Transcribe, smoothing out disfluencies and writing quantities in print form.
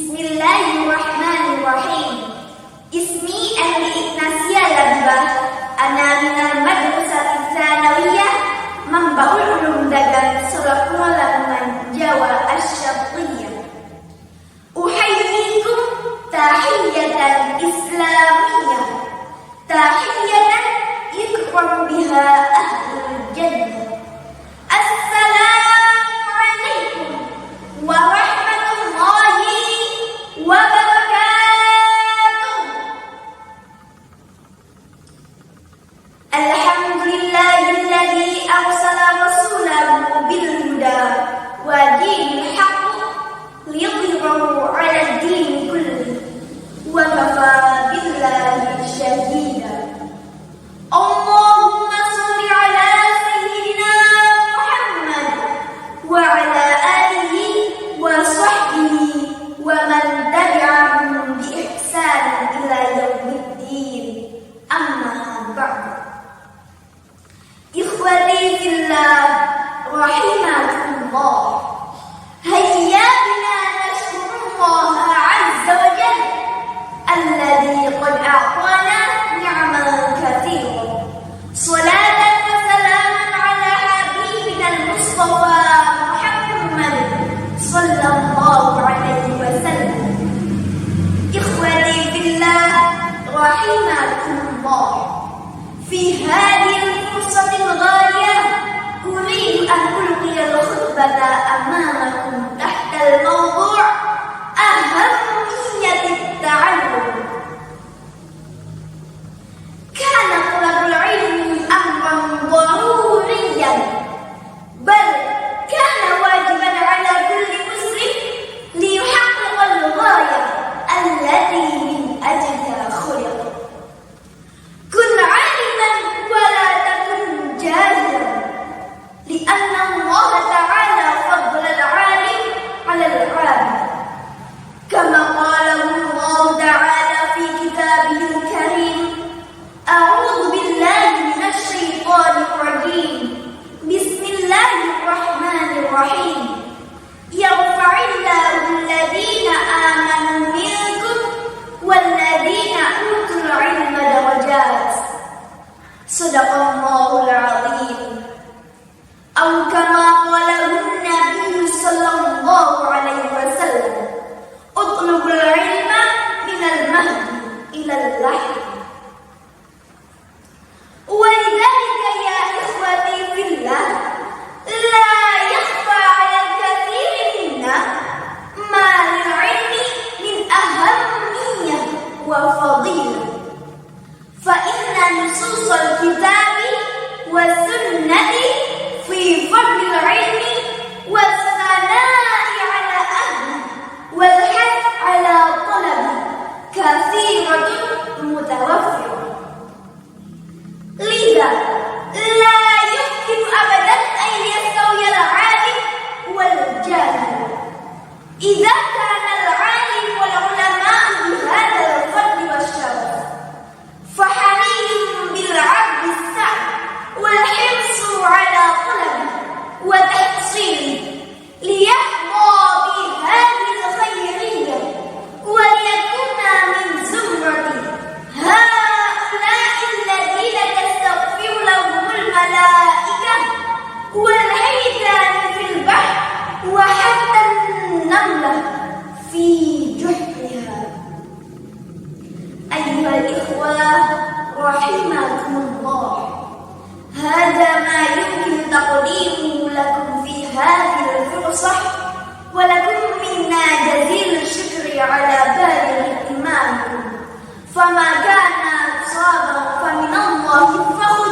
Bismillahirrahmanirrahim. Ismi Andi Ignasia Labibah. Ana minal madrasah tsanawiyah Manbaul Ulum Dagang Sekolah Lamongan Jawa Asy-Syarqiyyah. Uhayyikum tahiyatan islamiyah. Tahiyatan yukramu biha ahlul jannah. Assalamualaikum warahmatullahi wabarakatuh. Alhamdulillahilladzi arsala rasulahu bil huda wa dinil haqq liyudhhirahu 'alad din kulli wa kafā billahi shahida. Allahumma shalli 'ala sayyidina Muhammad wa 'ala alihi wa sahbihi wa man tabi'ahum bi ihsan ila yaumiddin. Amma ba'd. Ikhwati fillah rahimakumullah. Hayya bina nashkurullah 'azza wa jalla alladhi qad a'tana ni'aman katsiran. Salatan wa salaman 'ala habibina al-Mustafa Muhammad sallallahu alaihi wasallam. Ikhwati fillah rahimakumullah. Fi hadhihi al-fursati al-ghaliyah uridu an ulqiya al-khutbata amamakum tahta al-mawdu' ahammiyat at-ta'allum. Kana talabul ilmi amran daruriyyan bal kana wajiban ala kulli muslim liyuhaqqiqa al-ghaya allati min ajliha khuliqa. Kun 'aliman wa la takun jahilan li'anna Allah ta'ala faddala al-'alim 'ala al-'abid kama qala Allah ta'ala fi kitabihi al-karim. A'udzu billahi minasy syaithanir rajim. Bismillahirrahmanirrahim. Yarfa'illahu alladhina amanu minkum walladhina utul 'ilma darajat. Shadaqallahul 'azim. Aw kama qala an-nabiy sallallahu alaihi wasallam. Utlubul 'ilma minal mahdi ilal lahd. ولذلك يا إخوتي في الله لا يخفى على الكثير منا ما للعلم من أهمية وفضيلة، فإن نصوص الكتاب والسنة في فضل العلم والثناء على أهله والحث على طلبه كثيرة متوفرة. لذا لا يمكن أبدا أن يستوي العالم والجاهل. إذا كان العالم والعلماء بهذا الفضل والشرف فحري بالعبد السعي والحرص على طلبه وتحصيله ليحظى بهذه الخيرية وليكون من زمرة هؤلاء الذين تستغفر لهم الملائكة والحيتان في البحر وحتى النملة في جحرها. أيها الإخوة رحمكم الله، هذا ما يمكن تقديمه لكم في هذه الفرصة، ولكم منا جزيل الشكر على بالغ إيمانكم، فما كان صابا فمن الله فخر